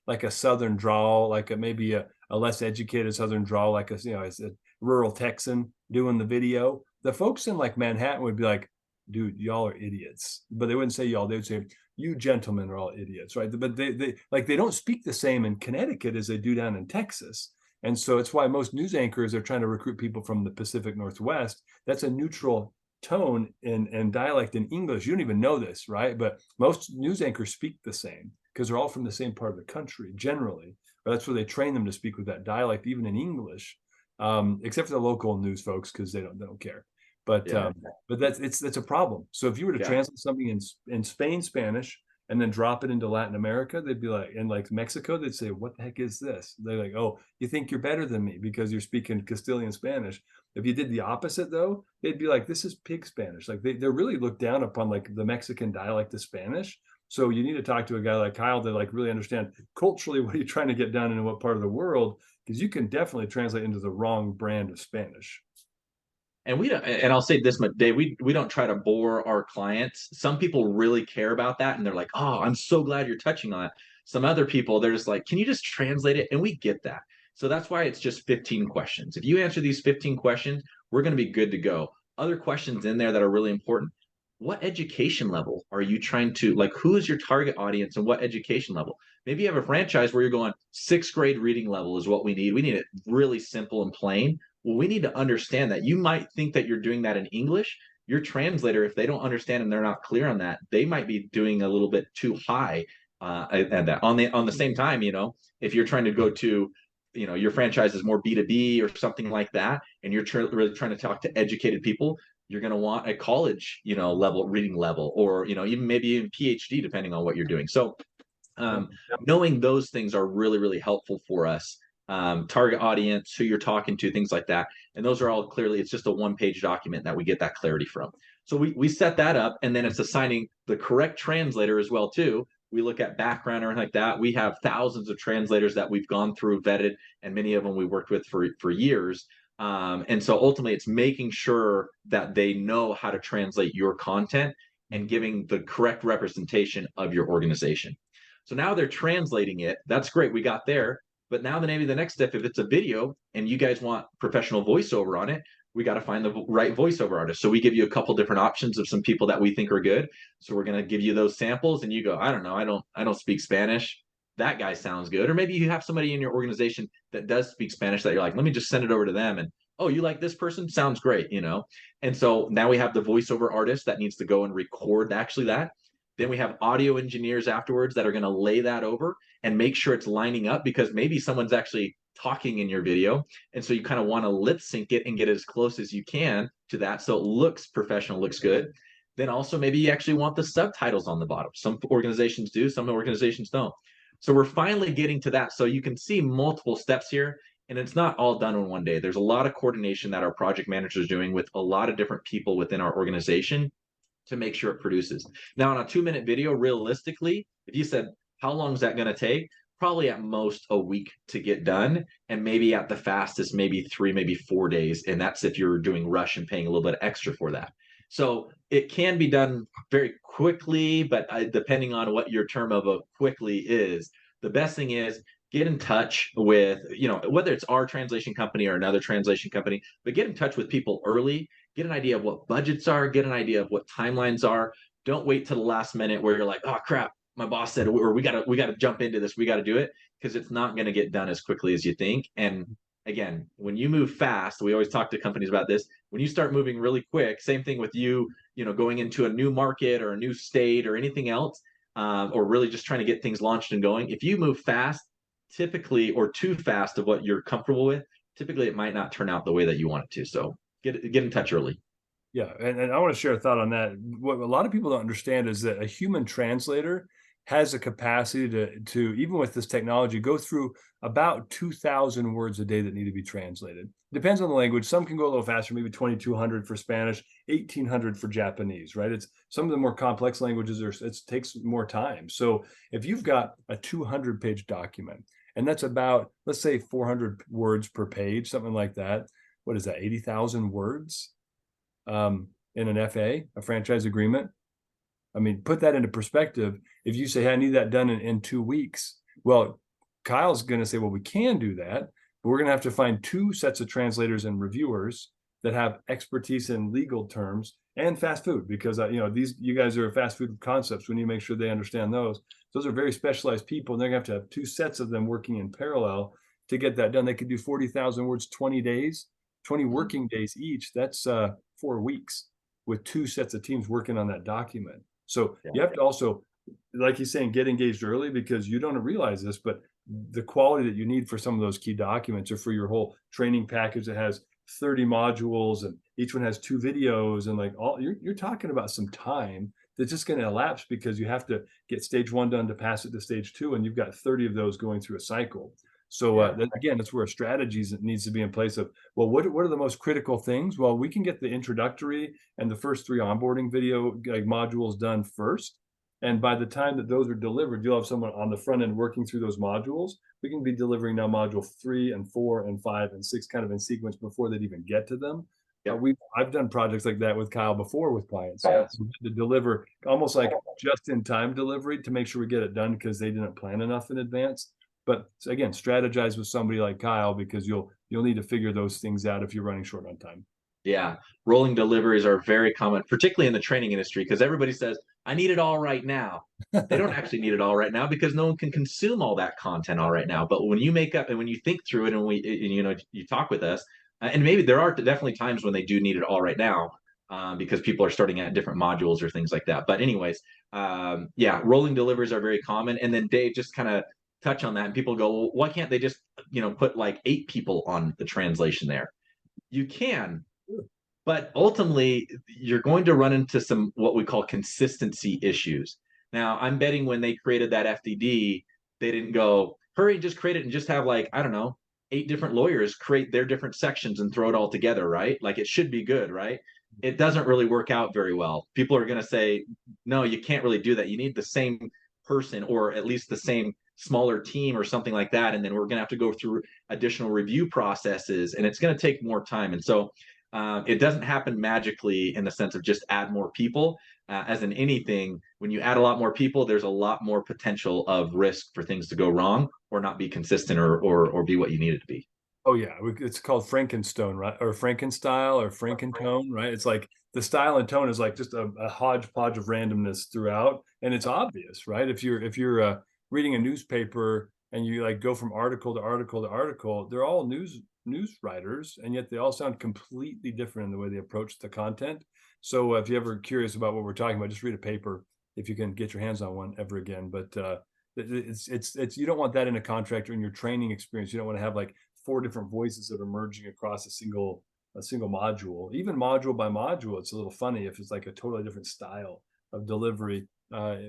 Speaker 1: like a Southern drawl, like maybe a less educated Southern drawl, like as a rural Texan doing the video. The folks in like Manhattan would be like, dude, y'all are idiots. But they wouldn't say y'all, they would say, you gentlemen are all idiots, right? But they don't speak the same in Connecticut as they do down in Texas. And so it's why most news anchors are trying to recruit people from the Pacific Northwest. That's a neutral tone and dialect in English. You don't even know this, right? But most news anchors speak the same because they're all from the same part of the country generally. But that's where they train them to speak with that dialect, even in English, except for the local news folks because they don't care. But
Speaker 2: Yeah.
Speaker 1: but that's a problem. So if you were to
Speaker 2: Yeah.
Speaker 1: translate something in Spain Spanish and then drop it into Latin America, they'd be like, in like Mexico, they'd say, "What the heck is this?" They're like, "Oh, you think you're better than me because you're speaking Castilian Spanish." If you did the opposite, though, they'd be like, "This is pig Spanish." Like they're really looked down upon like the Mexican dialect of Spanish. So you need to talk to a guy like Kyle to like really understand culturally what are you trying to get done in what part of the world, because you can definitely translate into the wrong brand of Spanish.
Speaker 2: And we don't, and I'll say this much, Dave, we don't try to bore our clients. Some people really care about that and they're like, oh, I'm so glad you're touching on it. Some other people, they're just like, can you just translate it? And we get that. So that's why it's just 15 questions. If you answer these 15 questions, we're going to be good to go. Other questions in there that are really important. What education level are you trying to, like, who is your target audience and what education level? Maybe you have a franchise where you're going, sixth grade reading level is what we need. We need it really simple and plain. Well, we need to understand that. You might think that you're doing that in English. Your translator, if they don't understand and they're not clear on that, they might be doing a little bit too high at that. On the same time, if you're trying to go to, your franchise is more B2B or something like that, and you're really trying to talk to educated people, you're going to want a college, level reading level, or even maybe even PhD, depending on what you're doing. So knowing those things are really, really helpful for us. Target audience, who you're talking to, things like that. And those are all clearly, it's just a one-page document that we get that clarity from. So we set that up, and then it's assigning the correct translator as well too. We look at background or anything like that. We have thousands of translators that we've gone through, vetted, and many of them we worked with for years. And so ultimately it's making sure that they know how to translate your content and giving the correct representation of your organization. So now they're translating it. That's great. We got there. But now maybe the next step, if it's a video and you guys want professional voiceover on it, we got to find the right voiceover artist. So we give you a couple different options of some people that we think are good. So we're going to give you those samples and you go, I don't know, I don't speak Spanish. That guy sounds good. Or maybe you have somebody in your organization that does speak Spanish that you're like, let me just send it over to them. And oh, you like this person? Sounds great, And so now we have the voiceover artist that needs to go and record actually that. Then we have audio engineers afterwards that are going to lay that over and make sure it's lining up, because maybe someone's actually talking in your video. And so you kind of want to lip sync it and get as close as you can to that so it looks professional, looks good. Then also maybe you actually want the subtitles on the bottom. Some organizations do, some organizations don't. So we're finally getting to that. So you can see multiple steps here, and it's not all done in one day. There's a lot of coordination that our project managers are doing with a lot of different people within our organization to make sure it produces. Now, on a 2-minute video, realistically, if you said, how long is that going to take? Probably at most a week to get done. And maybe at the fastest, maybe 3, maybe 4 days. And that's if you're doing rush and paying a little bit extra for that. So it can be done very quickly, but depending on what your term of a quickly is, the best thing is get in touch with, whether it's our translation company or another translation company, but get in touch with people early, get an idea of what budgets are, get an idea of what timelines are. Don't wait to the last minute where you're like, oh crap, my boss said, or we gotta jump into this, we gotta do it, because it's not going to get done as quickly as you think. And again, when you move fast, we always talk to companies about this. When you start moving really quick, same thing with you, going into a new market or a new state or anything else, or really just trying to get things launched and going. If you move fast, typically, or too fast of what you're comfortable with, typically it might not turn out the way that you want it to. So get in touch early.
Speaker 1: Yeah, and I want to share a thought on that. What a lot of people don't understand is that a human translator has a capacity to even with this technology go through about 2,000 words a day that need to be translated. Depends on the language. Some can go a little faster, maybe 2,200 for Spanish, 1,800 for Japanese, right? It's some of the more complex languages it takes more time. So if you've got a 200-page document, and that's about, let's say, 400 words per page, something like that. What is that? 80,000 words in an FA, a franchise agreement. I mean, put that into perspective. If you say, hey, I need that done in 2 weeks, well, Kyle's going to say, well, we can do that, but we're going to have to find 2 sets of translators and reviewers that have expertise in legal terms and fast food, because these, you guys are fast food concepts. We need to make sure they understand those. Those are very specialized people, and they're gonna have two sets of them working in parallel to get that done. They could do 40,000 words, 20 days, 20 working days each. That's 4 weeks with two sets of teams working on that document. So you have to also, like he's saying, get engaged early, because you don't realize this, but the quality that you need for some of those key documents, or for your whole training package that has 30 modules and each one has 2 videos, and like all, you're talking about some time that's just going to elapse, because you have to get stage 1 done to pass it to stage 2, and you've got 30 of those going through a cycle. So again, that's where strategies that needs to be in place of, well, what are the most critical things? Well, we can get the introductory and the first 3 onboarding video like modules done first. And by the time that those are delivered, you'll have someone on the front end working through those modules. We can be delivering now module 3 and 4 and 5 and 6 kind of in sequence before they'd even get to them. I've done projects like that with Kyle before with clients. So to deliver almost like just in time delivery to make sure we get it done, because they didn't plan enough in advance. But again, strategize with somebody like Kyle, because you'll need to figure those things out if you're running short on time.
Speaker 2: Yeah, rolling deliveries are very common, particularly in the training industry, because everybody says, I need it all right now. They don't actually need it all right now, because no one can consume all that content all right now. But when you make up and when you think through it, and you talk with us, and maybe there are definitely times when they do need it all right now, because people are starting at different modules or things like that. But anyways, yeah, rolling deliveries are very common. And then Dave, just kind of touch on that, and people go, well, why can't they just put like 8 people on the translation there? You can, but ultimately you're going to run into some what we call consistency issues. Now, I'm betting when they created that FDD, they didn't go, hurry, just create it and just have, like, I don't know, 8 different lawyers create their different sections and throw it all together, right? Like, it should be good, right? It doesn't really work out very well. People are going to say, no, you can't really do that. You need the same person, or at least the same smaller team or something like that. And then we're going to have to go through additional review processes, and it's going to take more time. And so it doesn't happen magically in the sense of just add more people. As in anything, when you add a lot more people, there's a lot more potential of risk for things to go wrong or not be consistent, or be what you need it to be.
Speaker 1: Oh yeah, it's called Frankenstone, right? Or Frankenstyle or Frankentone, right? It's like the style and tone is like just a hodgepodge of randomness throughout, and it's obvious, right? If you're reading a newspaper and you like go from article to article to article, they're all news writers, and yet they all sound completely different in the way they approach the content. So if you're ever curious about what we're talking about, just read a paper if you can get your hands on one ever again. But it's you don't want that in a contract or in your training experience. You don't want to have like 4 different voices that are merging across a single module. Even module by module, it's a little funny if it's like a totally different style of delivery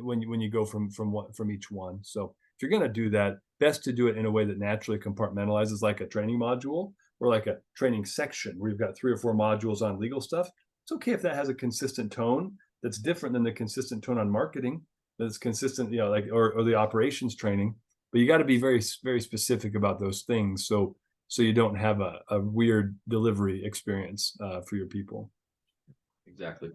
Speaker 1: when you go from each one. So if you're going to do that, best to do it in a way that naturally compartmentalizes, like a training module or like a training section where you've got 3 or 4 modules on legal stuff. It's okay if that has a consistent tone that's different than the consistent tone on marketing, that's consistent, like or the operations training. But you got to be very, very specific about those things, so you don't have a weird delivery experience for your people.
Speaker 2: Exactly.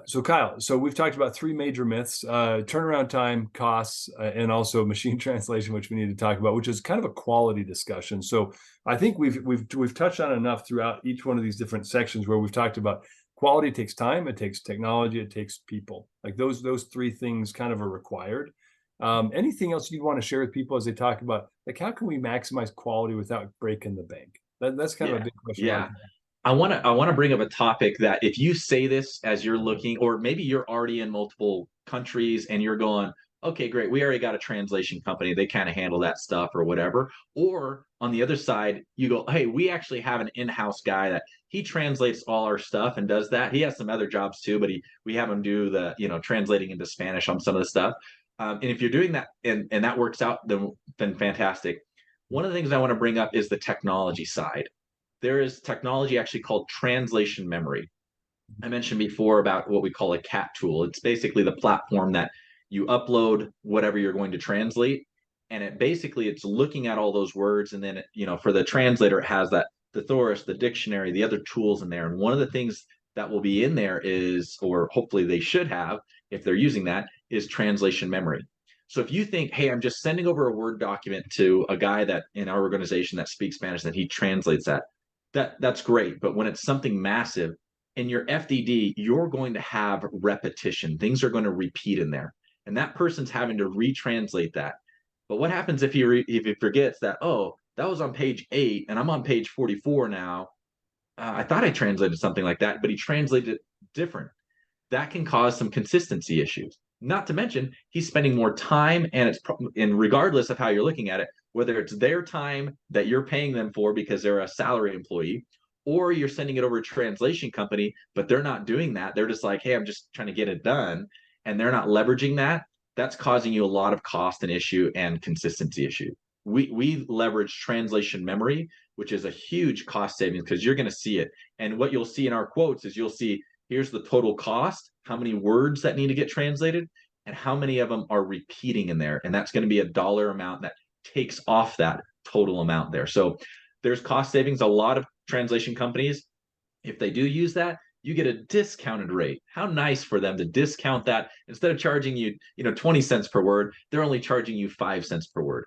Speaker 1: So Kyle, so we've talked about 3 major myths: turnaround time, costs, and also machine translation, which we need to talk about, which is kind of a quality discussion. So I think we've touched on enough throughout each one of these different sections where we've talked about quality takes time, it takes technology, it takes people. Like those 3 things kind of are required. Anything else you'd want to share with people as they talk about, like, how can we maximize quality without breaking the bank? That's kind of a big question.
Speaker 2: Yeah. I want to bring up a topic that if you say this as you're looking, or maybe you're already in multiple countries and you're going, okay, great, we already got a translation company, they kind of handle that stuff or whatever. Or on the other side, you go, hey, we actually have an in-house guy that he translates all our stuff and does that. He has some other jobs too, but we have him do the translating into Spanish on some of the stuff. And if you're doing that and that works out, then fantastic. One of the things I want to bring up is the technology side. There is technology actually called translation memory. I mentioned before about what we call a CAT tool. It's basically the platform that you upload whatever you're going to translate, and it's looking at all those words, and then for the translator, it has that thesaurus, the dictionary, the other tools in there. And one of the things that will be in there is, or hopefully they should have, if they're using that, is translation memory. So if you think, hey, I'm just sending over a Word document to a guy that in our organization that speaks Spanish, that he translates that's great. But when it's something massive, in your FDD, you're going to have repetition. Things are going to repeat in there. And that person's having to retranslate that. But what happens if if he forgets that, oh, that was on page 8 and I'm on page 44 now. I thought I translated something like that, but he translated it different. That can cause some consistency issues. Not to mention, he's spending more time, and regardless of how you're looking at it, whether it's their time that you're paying them for because they're a salary employee, or you're sending it over to a translation company, but they're not doing that. They're just like, hey, I'm just trying to get it done, and they're not leveraging that. That's causing you a lot of cost and issue and consistency issue. We leverage translation memory, which is a huge cost savings because you're going to see it. And what you'll see in our quotes is you'll see here's the total cost, how many words that need to get translated, and how many of them are repeating in there. And that's going to be a dollar amount that takes off that total amount there. So there's cost savings. A lot of translation companies, if they do use that, you get a discounted rate. How nice for them to discount that. Instead of charging you, 20 cents per word, they're only charging you 5 cents per word.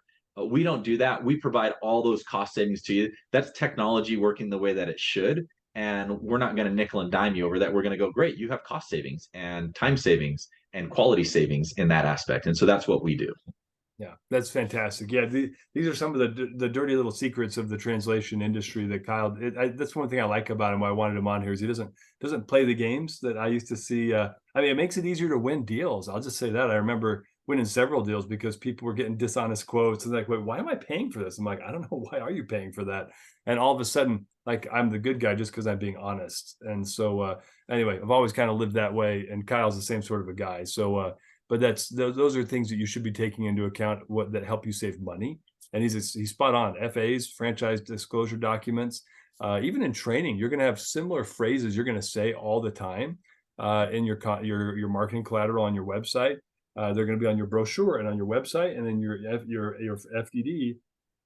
Speaker 2: We don't do that. We provide all those cost savings to you. That's technology working the way that it should. And we're not going to nickel and dime you over that. We're going to go, great, you have cost savings and time savings and quality savings in that aspect. And so that's what we do.
Speaker 1: Yeah, that's fantastic. Yeah, these are some of the dirty little secrets of the translation industry that Kyle. That's one thing I like about him. Why I wanted him on here is he doesn't play the games that I used to see. I mean, it makes it easier to win deals. I'll just say that. I remember winning several deals because people were getting dishonest quotes and like, wait, why am I paying for this? I'm like, I don't know. Why are you paying for that? And all of a sudden, like, I'm the good guy just because I'm being honest. And so anyway, I've always kind of lived that way. And Kyle's the same sort of a guy. So. But those are things that you should be taking into account that help you save money. And he's spot on. FAs, franchise disclosure documents, even in training, you're going to have similar phrases you're going to say all the time in your marketing collateral on your website. They're going to be on your brochure and on your website, and then your FDD.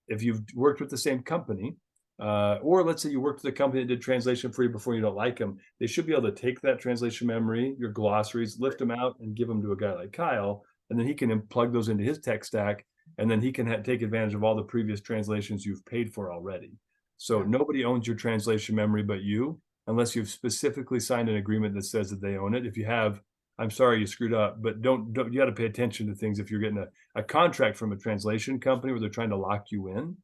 Speaker 1: If you've worked with the same company, or let's say you worked with a company that did translation for you before, you don't like them, they should be able to take that translation memory, your glossaries, lift them out and give them to a guy like Kyle, and then he can plug those into his tech stack, and then he can take advantage of all the previous translations you've paid for already. So nobody owns your translation memory but you, unless you've specifically signed an agreement that says that they own it. If you have, I'm sorry you screwed up, but don't you got to pay attention to things. If you're getting a contract from a translation company where they're trying to lock you in,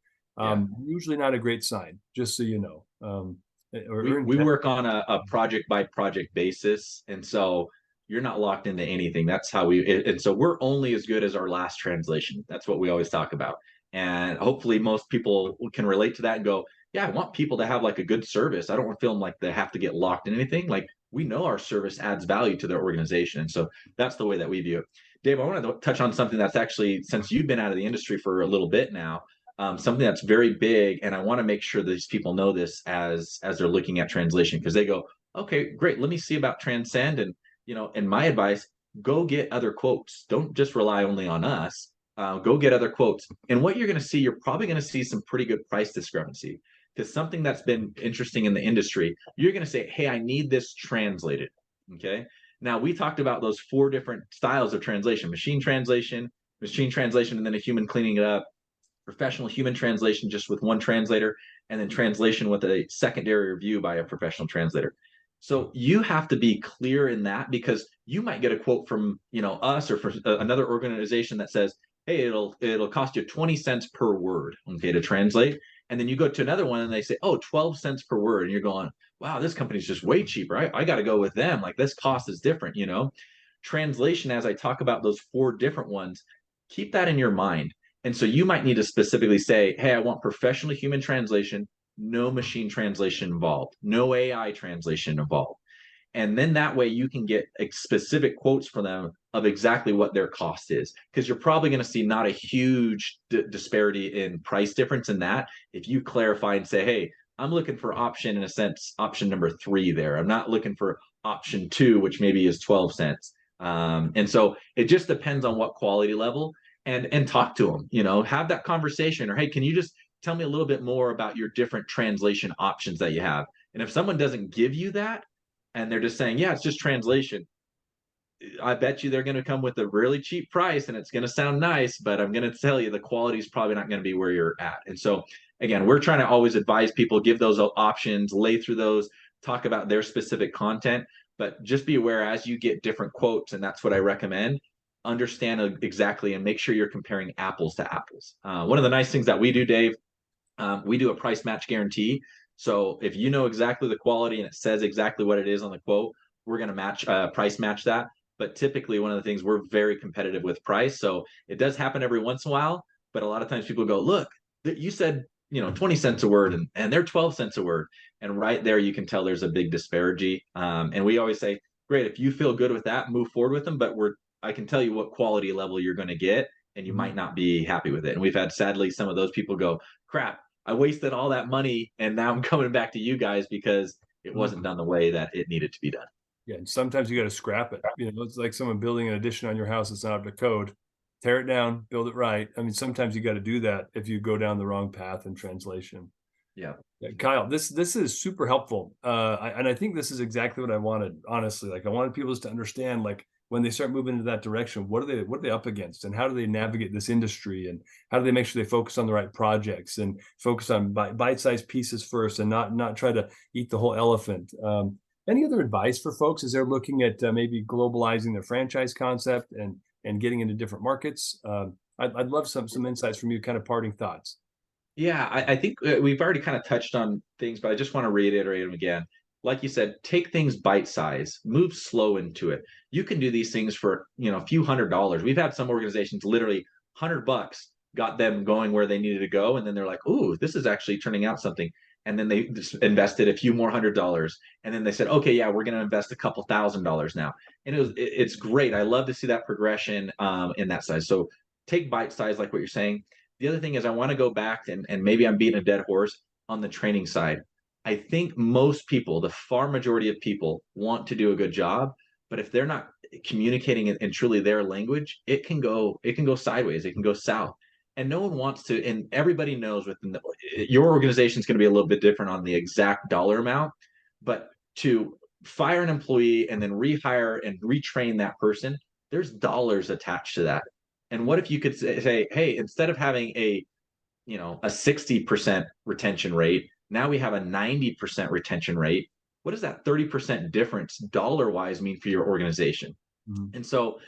Speaker 1: usually not a great sign, just so you know.
Speaker 2: We work on a project by project basis, and so you're not locked into anything. That's how and so we're only as good as our last translation. That's what we always talk about. And hopefully most people can relate to that and go, yeah, I want people to have like a good service. I don't want to feel like they have to get locked in anything. Like, we know our service adds value to their organization. And so that's the way that we view it. Dave, I want to touch on something that's actually, since you've been out of the industry for a little bit now, something that's very big, and I want to make sure that these people know this as they're looking at translation, because they go, okay, great, let me see about Transcend. And and my advice, go get other quotes. Don't just rely only on us. Go get other quotes. And what you're going to see, you're probably going to see some pretty good price discrepancy, because something that's been interesting in the industry, you're going to say, hey, I need this translated. Okay. Now, we talked about those 4 different styles of translation: machine translation, and then a human cleaning it up, professional human translation just with one translator, and then translation with a secondary review by a professional translator. So you have to be clear in that, because you might get a quote from us or for another organization that says, hey, it'll cost you 20 cents per word, okay, to translate. And then you go to another one and they say, oh, 12 cents per word. And you're going, wow, this company's just way cheaper. I got to go with them. Like, this cost is different. Translation, as I talk about those 4 different ones, keep that in your mind. And so you might need to specifically say, hey, I want professional human translation, no machine translation involved, no AI translation involved. And then that way you can get specific quotes for them of exactly what their cost is, because you're probably going to see not a huge disparity in price difference in that. If you clarify and say, hey, I'm looking for option, in a sense, option number 3 there. I'm not looking for option 2, which maybe is 12 cents. And so it just depends on what quality level. And talk to them, have that conversation, or, hey, can you just tell me a little bit more about your different translation options that you have? And if someone doesn't give you that, and they're just saying, yeah, it's just translation, I bet you they're going to come with a really cheap price, and it's going to sound nice, but I'm going to tell you the quality is probably not going to be where you're at. And so again, we're trying to always advise people, give those options, lay through those, talk about their specific content, but just be aware as you get different quotes, and that's what I recommend. Understand exactly and make sure you're comparing apples to apples. One of the nice things that we do, Dave, we do a price match guarantee. So if you know exactly the quality and it says exactly what it is on the quote, we're going to price match that. But typically, one of the things, we're very competitive with price. So it does happen every once in a while, but a lot of times people go, look, you said 20 cents a word, and they're 12 cents a word. And right there, you can tell there's a big disparity. And we always say, great, if you feel good with that, move forward with them. But I can tell you what quality level you're going to get, and you might not be happy with it. And we've had, sadly, some of those people go, crap, I wasted all that money, and now I'm coming back to you guys because it wasn't done the way that it needed to be done.
Speaker 1: Yeah, and sometimes you got to scrap it. It's like someone building an addition on your house that's not up to code. Tear it down, build it right. I mean, sometimes you got to do that if you go down the wrong path in translation.
Speaker 2: Yeah.
Speaker 1: Kyle, this is super helpful. And I think this is exactly what I wanted, honestly. Like, I wanted people just to understand, like, when they start moving into that direction, what are they up against, and how do they navigate this industry, and how do they make sure they focus on the right projects and focus on bite-sized pieces first, and not try to eat the whole elephant. Any other advice for folks as they're looking at maybe globalizing their franchise concept and getting into different markets? I'd love some insights from you, kind of parting thoughts.
Speaker 2: Yeah, I think we've already kind of touched on things, but I just want to reiterate them again. Like you said, take things bite size, move slow into it. You can do these things for a few $100s. We've had some organizations literally $100 got them going where they needed to go, and then they're like, "Ooh, this is actually turning out something." And then they just invested a few more $100s, and then they said, "Okay, yeah, we're going to invest a couple $1,000s now." And it's great. I love to see that progression in that size. So take bite size, like what you're saying. The other thing is, I want to go back, and maybe I'm beating a dead horse on the training side. I think most people, the far majority of people, want to do a good job, but if they're not communicating in truly their language, it can go sideways. It can go south, and no one wants to. And everybody knows your organization is going to be a little bit different on the exact dollar amount, but to fire an employee and then rehire and retrain that person, there's dollars attached to that. And what if you could say, hey, instead of having a 60% retention rate, now we have a 90% retention rate. What does that 30% difference dollar wise mean for your organization? And so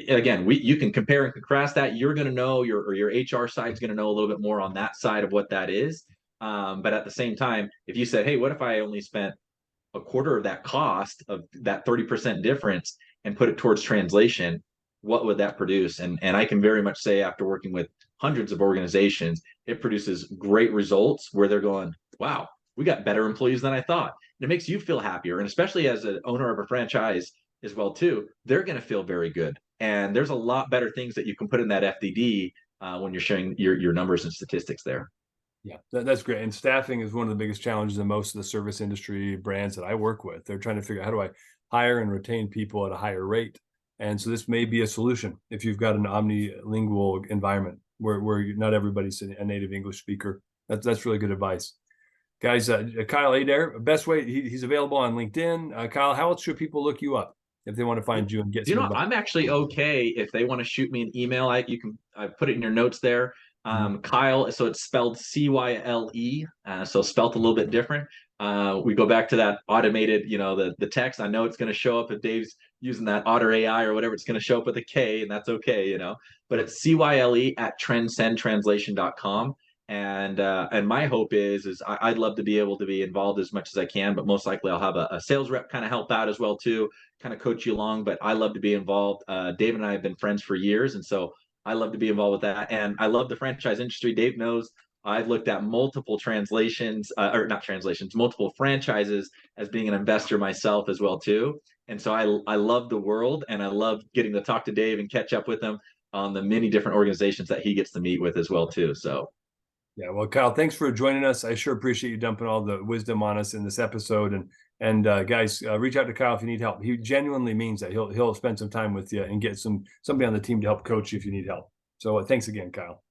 Speaker 2: again, you can compare and contrast that. You're going to know, your HR side is going to know a little bit more on that side of what that is. But at the same time, if you said, hey, what if I only spent a quarter of that cost of that 30% difference and put it towards translation, what would that produce? And I can very much say, after working with hundreds of organizations, it produces great results where they're going, wow, we got better employees than I thought. And it makes you feel happier. And especially as an owner of a franchise as well, too, they're going to feel very good. And there's a lot better things that you can put in that FDD when you're sharing your numbers and statistics there.
Speaker 1: Yeah, that's great. And staffing is one of the biggest challenges in most of the service industry brands that I work with. They're trying to figure out, how do I hire and retain people at a higher rate? And so this may be a solution if you've got an omnilingual environment where not everybody's a native English speaker. That's really good advice. Guys, Kyle Adair, best way, he's available on LinkedIn. Kyle, how else should people look you up if they want to find you and get some advice?
Speaker 2: I'm actually okay if they want to shoot me an email. I put it in your notes there. Kyle, so it's spelled C-Y-L-E, so spelt a little bit different. We go back to that automated, the text. I know it's going to show up if Dave's using that Otter AI or whatever. It's going to show up with a K, and that's okay, But it's C-Y-L-E at transcendtranslation.com. And my hope is I'd love to be able to be involved as much as I can, but most likely I'll have a sales rep kind of help out as well too, kind of coach you along. But I love to be involved. Dave and I have been friends for years, and so I love to be involved with that. And I love the franchise industry. Dave knows I've looked at multiple multiple franchises as being an investor myself as well too. And so I love the world, and I love getting to talk to Dave and catch up with him on the many different organizations that he gets to meet with as well too. So.
Speaker 1: Yeah, well, Kyle, thanks for joining us. I sure appreciate you dumping all the wisdom on us in this episode. And guys, reach out to Kyle if you need help. He genuinely means that. He'll spend some time with you and get somebody on the team to help coach you if you need help. So thanks again, Kyle.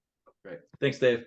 Speaker 2: Great. Thanks, Dave.